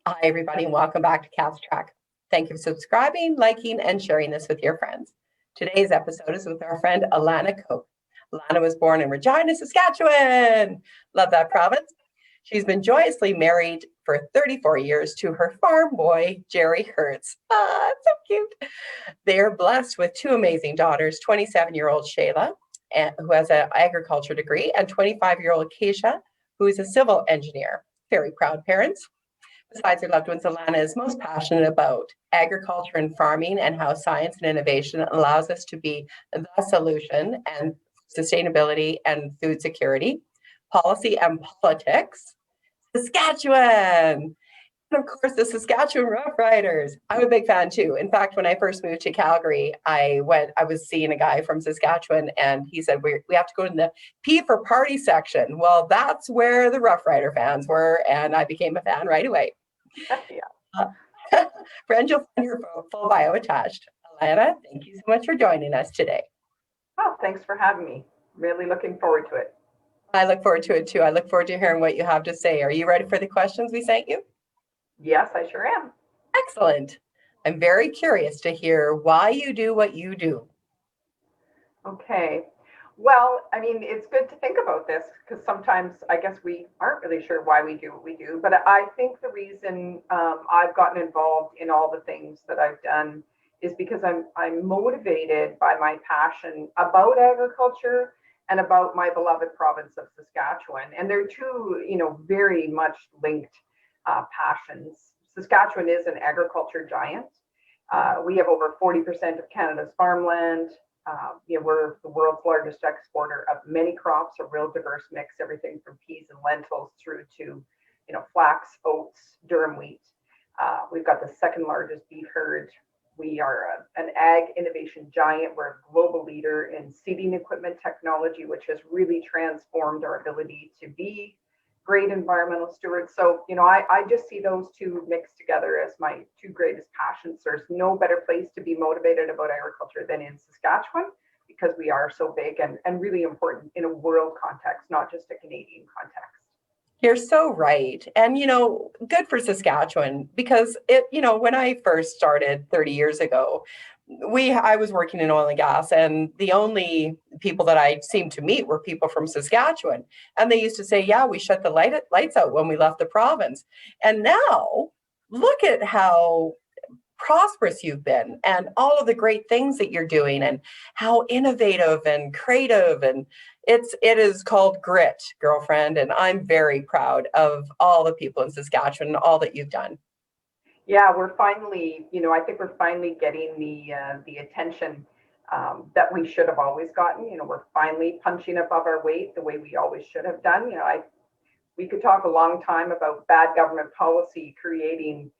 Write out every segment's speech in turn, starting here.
Hi, everybody, and welcome back to Cast Track. Thank you for subscribing, liking, and sharing this with your friends. Today's episode is with our friend Alanna Koch. Alanna was born in Regina, Saskatchewan. Love that province. She's been joyously married for 34 years to her farm boy, Gerry Hertz. So cute. They are blessed with two amazing daughters, 27-year-old Shayla, who has an agriculture degree, and 25-year-old Keisha, who is a civil engineer. Very proud parents. Besides her loved ones, Alanna is most passionate about agriculture and farming and how science and innovation allows us to be the solution and sustainability and food security, policy and politics, Saskatchewan, and of course the Saskatchewan Roughriders. I'm a big fan too. In fact, when I first moved to Calgary, I was seeing a guy from Saskatchewan and he said, we have to go to the P for party section. Well, that's where the Roughrider fans were, and I became a fan right away. Friend, you'll find your full bio attached. Alanna, thank you so much for joining us today. Oh, thanks for having me. Really looking forward to it. I look forward to it too. I look forward to hearing what you have to say. Are you ready for the questions we sent you? Yes, I sure am. Excellent. I'm very curious to hear why you do what you do. Okay. Well, I mean, it's good to think about this because sometimes I guess we aren't really sure why we do what we do. But I think the reason I've gotten involved in all the things that I've done is because I'm motivated by my passion about agriculture and about my beloved province of Saskatchewan. And they're two, very much linked passions. Saskatchewan is an agriculture giant. We have over 40% of Canada's farmland. We're the world's largest exporter of many crops, a real diverse mix, everything from peas and lentils through to, flax, oats, durum wheat. We've got the second largest beef herd. We are an ag innovation giant. We're a global leader in seeding equipment technology, which has really transformed our ability to be great environmental stewards. So, I just see those two mixed together as my two greatest passions. There's no better place to be motivated about agriculture than in Saskatchewan because we are so big and really important in a world context, not just a Canadian context. You're so right. And, good for Saskatchewan because when I first started 30 years ago, I was working in oil and gas, and the only people that I seemed to meet were people from Saskatchewan. And they used to say, yeah, we shut the lights out when we left the province. And now look at how prosperous you've been and all of the great things that you're doing and how innovative and creative, and it is called grit, girlfriend, and I'm very proud of all the people in Saskatchewan and all that you've done. Yeah, we're finally, I think we're finally getting the attention that we should have always gotten. We're finally punching above our weight the way we always should have done. We could talk a long time about bad government policy creating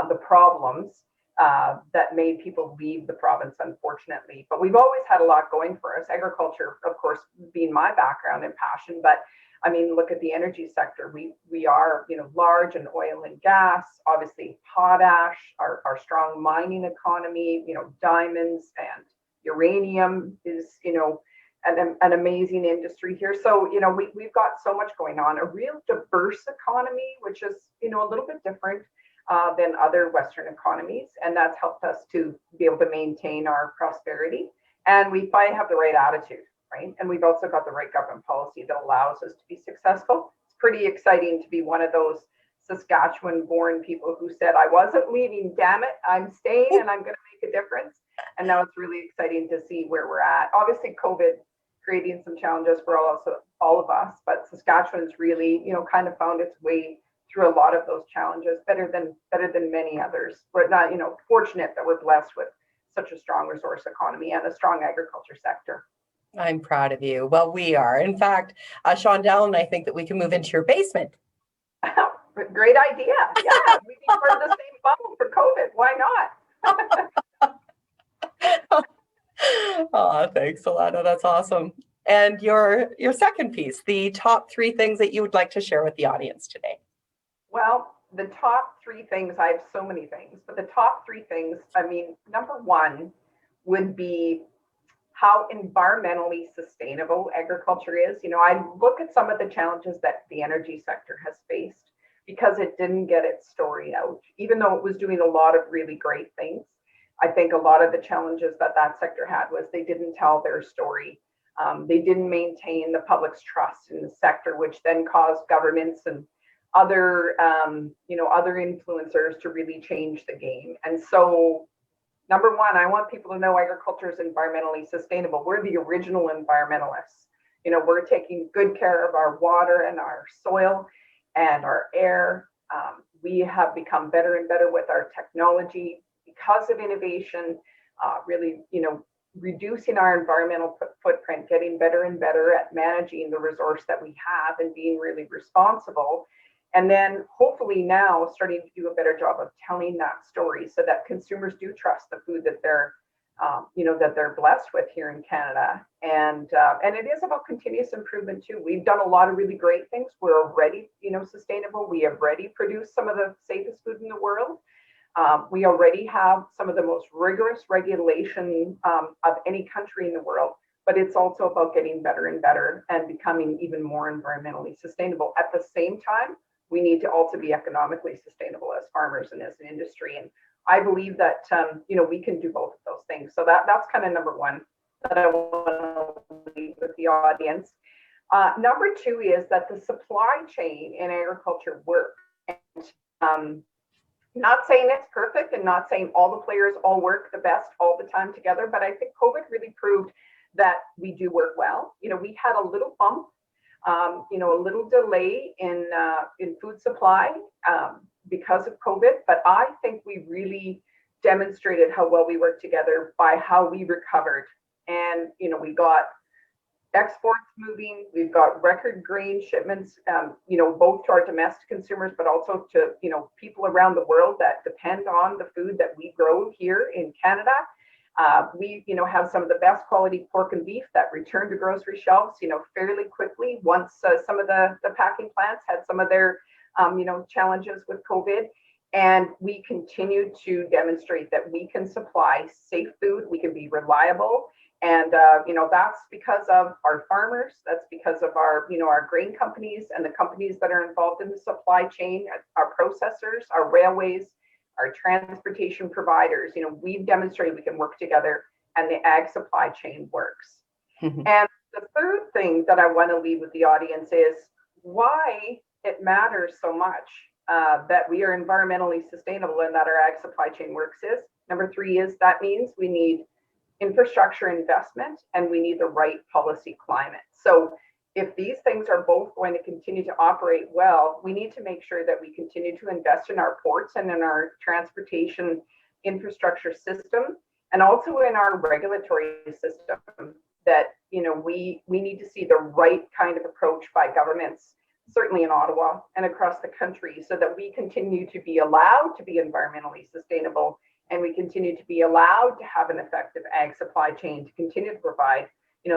the problems that made people leave the province, unfortunately. But we've always had a lot going for us. Agriculture, of course, being my background and passion, but I mean, look at the energy sector. We are, large in oil and gas, obviously potash, our strong mining economy, diamonds and uranium is, an amazing industry here. So, we've got so much going on, a real diverse economy, which is, a little bit different than other Western economies. And that's helped us to be able to maintain our prosperity. And we finally have the right attitude. Right. And we've also got the right government policy that allows us to be successful. It's pretty exciting to be one of those Saskatchewan born people who said, I wasn't leaving, damn it, I'm staying and I'm going to make a difference. And now it's really exciting to see where we're at. Obviously, COVID creating some challenges for all of us, but Saskatchewan's really, kind of found its way through a lot of those challenges better than many others. We're not, fortunate that we're blessed with such a strong resource economy and a strong agriculture sector. I'm proud of you. Well, we are. In fact, Shondell and I think that we can move into your basement. Great idea. Yeah, we can part of the same bubble for COVID. Why not? Oh, thanks, Alanna. That's awesome. And your second piece, the top 3 things that you would like to share with the audience today. Well, the top 3 things, I have so many things, but the top 3 things, number 1 would be how environmentally sustainable agriculture is. I look at some of the challenges that the energy sector has faced because it didn't get its story out, even though it was doing a lot of really great things. I think a lot of the challenges that that sector had was they didn't tell their story. They didn't maintain the public's trust in the sector, which then caused governments and other, other influencers to really change the game. And so, number one, I want people to know agriculture is environmentally sustainable. We're the original environmentalists. We're taking good care of our water and our soil and our air. We have become better and better with our technology because of innovation, really, reducing our environmental footprint, getting better and better at managing the resource that we have and being really responsible. And then hopefully now starting to do a better job of telling that story so that consumers do trust the food that they're, that they're blessed with here in Canada. And it is about continuous improvement too. We've done a lot of really great things. We're already, sustainable. We have already produced some of the safest food in the world. We already have some of the most rigorous regulation of any country in the world, but it's also about getting better and better and becoming even more environmentally sustainable. At the same time, we need to also be economically sustainable as farmers and as an industry. And I believe that, we can do both of those things. So that's kind of number one that I want to leave with the audience. Number two is that the supply chain in agriculture works. And not saying it's perfect and not saying all the players all work the best all the time together, but I think COVID really proved that we do work well. We had a little bump, a little delay in food supply because of COVID, but I think we really demonstrated how well we work together by how we recovered. And, we got exports moving, we've got record grain shipments, both to our domestic consumers, but also to, people around the world that depend on the food that we grow here in Canada. We, have some of the best quality pork and beef that return to grocery shelves, fairly quickly once some of the packing plants had some of their, challenges with COVID. And we continue to demonstrate that we can supply safe food, we can be reliable. And, that's because of our farmers, that's because of our, our grain companies and the companies that are involved in the supply chain, our processors, our railways, our transportation providers. We've demonstrated we can work together and the ag supply chain works. Mm-hmm. And the third thing that I want to leave with the audience is why it matters so much that we are environmentally sustainable and that our ag supply chain works is. Number three is that means we need infrastructure investment and we need the right policy climate. So if these things are both going to continue to operate well, we need to make sure that we continue to invest in our ports and in our transportation infrastructure system and also in our regulatory system that, we need to see the right kind of approach by governments, certainly in Ottawa and across the country, so that we continue to be allowed to be environmentally sustainable and we continue to be allowed to have an effective ag supply chain to continue to provide,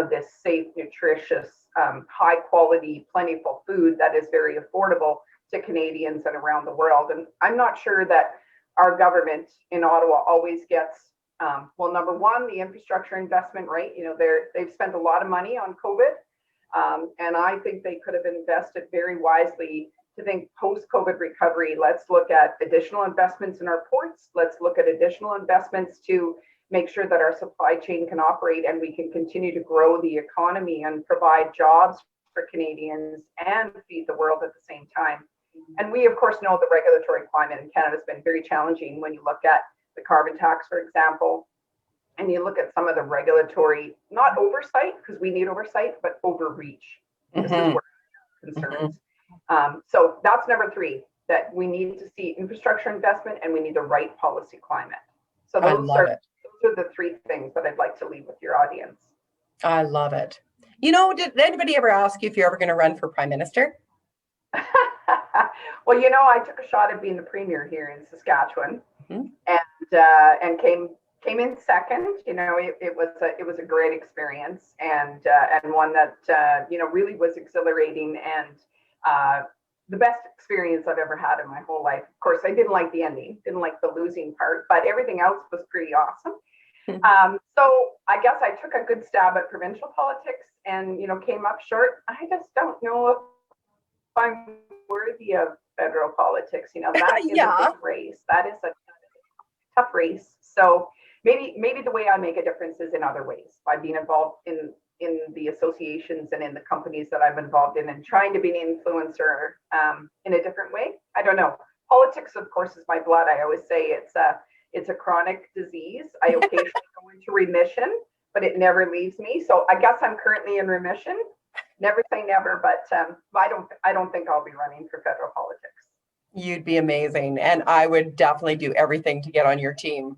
this safe, nutritious, high quality, plentiful food that is very affordable to Canadians and around the world. And I'm not sure that our government in Ottawa always gets, number one, the infrastructure investment, right? They've spent a lot of money on COVID. And I think they could have invested very wisely to think post-COVID recovery. Let's look at additional investments in our ports. Let's look at additional investments to make sure that our supply chain can operate and we can continue to grow the economy and provide jobs for Canadians and feed the world at the same time. And we, of course, know the regulatory climate in Canada has been very challenging when you look at the carbon tax, for example, and you look at some of the regulatory, not oversight, because we need oversight, but overreach. Mm-hmm. This is where concerns. Mm-hmm. So that's number three, that we need to see infrastructure investment and we need the right policy climate. So those are the three things that I'd like to leave with your audience. I love it. Did anybody ever ask you if you're ever going to run for Prime Minister? Well, I took a shot at being the premier here in Saskatchewan, mm-hmm. and came in second. It was a great experience and one that really was exhilarating and the best experience I've ever had in my whole life. Of course, I didn't like the ending, didn't like the losing part, but everything else was pretty awesome. Mm-hmm. So I guess I took a good stab at provincial politics and came up short. I just don't know if I'm worthy of federal politics. You know, that is Yeah. a big race. That is a tough race. So maybe the way I make a difference is in other ways, by being involved in the associations and in the companies that I'm involved in, and trying to be an influencer in a different way. I don't know. Politics, of course, is my blood. I always say it's a chronic disease. I occasionally go into remission, but it never leaves me. So I guess I'm currently in remission. Never say never, but I don't think I'll be running for federal politics. You'd be amazing. And I would definitely do everything to get on your team.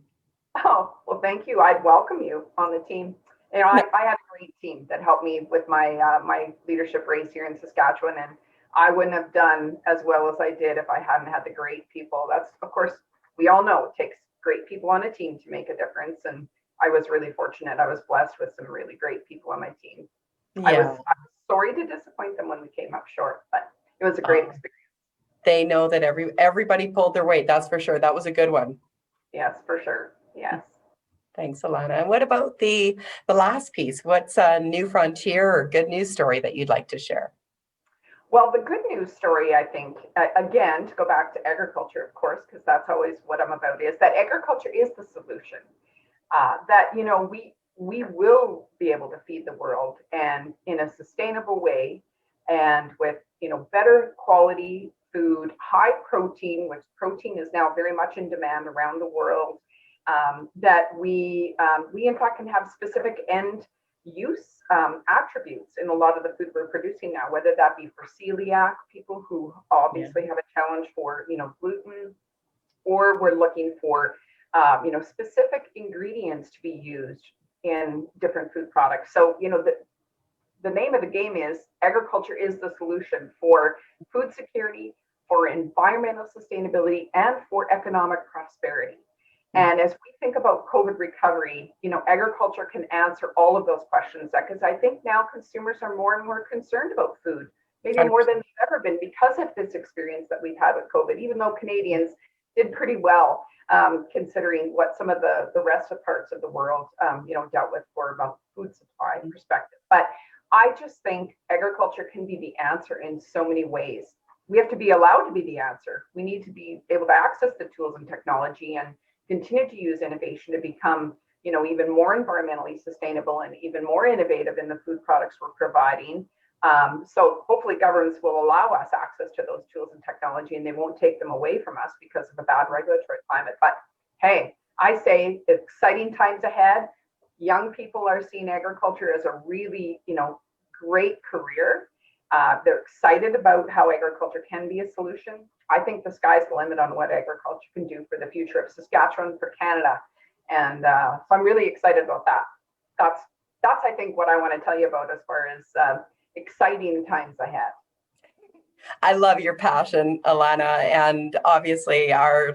Oh, well, thank you. I'd welcome you on the team. You know, I had a great team that helped me with my my leadership race here in Saskatchewan, and I wouldn't have done as well as I did if I hadn't had the great people. That's, of course, we all know it takes great people on a team to make a difference, and I was really fortunate. I was blessed with some really great people on my team. I was sorry to disappoint them when we came up short, but it was a great experience. They know that everybody pulled their weight. That's for sure. That was a good one. Yes, for sure. Yes. Thanks, Alanna. And what about the last piece? What's a new frontier or good news story that you'd like to share? Well, the good news story, I think, again, to go back to agriculture, of course, because that's always what I'm about, is that agriculture is the solution. That, you know, we will be able to feed the world, and in a sustainable way, and with, you know, better quality food, high protein, which protein is now very much in demand around the world. That we in fact can have specific end use attributes in a lot of the food we're producing now, whether that be for celiac people who obviously have a challenge for, you know, gluten, or we're looking for you know, specific ingredients to be used in different food products. So, you know, the name of the game is agriculture is the solution for food security, for environmental sustainability, and for economic prosperity. And as we think about COVID recovery, you know, agriculture can answer all of those questions, because I think now consumers are more and more concerned about food, maybe more than they've ever been, because of this experience that we've had with COVID, even though Canadians did pretty well, considering what some of the rest of parts of the world, you know, dealt with for about food supply perspective. But I just think agriculture can be the answer in so many ways. We have to be allowed to be the answer. We need to be able to access the tools and technology and continue to use innovation to become, you know, even more environmentally sustainable and even more innovative in the food products we're providing. So hopefully governments will allow us access to those tools and technology, and they won't take them away from us because of a bad regulatory climate. But hey, I say exciting times ahead. Young people are seeing agriculture as a really, you know, great career. They're excited about how agriculture can be a solution. I think the sky's the limit on what agriculture can do for the future of Saskatchewan, for Canada. And so I'm really excited about that. That's I think what I want to tell you about as far as exciting times ahead. I love your passion, Alanna, and obviously our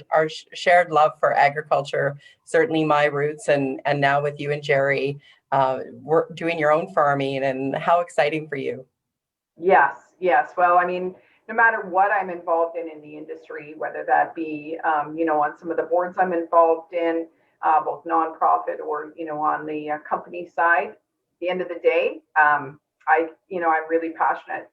shared love for agriculture, certainly my roots, and now with you and Gerry, we're doing your own farming, and how exciting for you. Yes. Well, I mean, no matter what I'm involved in the industry, whether that be, you know, on some of the boards I'm involved in, both nonprofit or, you know, on the company side, at the end of the day, I'm really passionate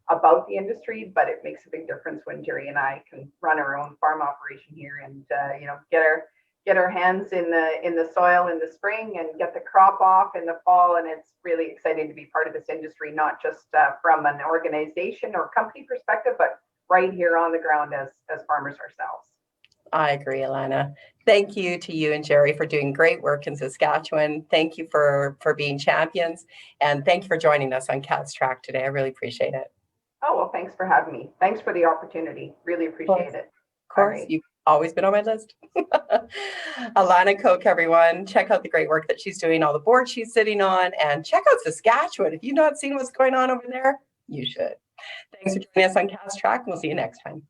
about the industry, but it makes a big difference when Gerry and I can run our own farm operation here and, you know, get our hands in the soil in the spring and get the crop off in the fall. And it's really exciting to be part of this industry, not just from an organization or company perspective, but right here on the ground as farmers ourselves. I agree, Alanna. Thank you to you and Gerry for doing great work in Saskatchewan. Thank you for being champions, and thank you for joining us on Cat's Track today. I really appreciate it. Oh, well, thanks for having me. Thanks for the opportunity. Really appreciate it. Of course, you've always been on my list. Alanna Koch, everyone. Check out the great work that she's doing, all the boards she's sitting on, and check out Saskatchewan. If you've not seen what's going on over there, you should. Thanks for joining us on Cat's Track, and we'll see you next time.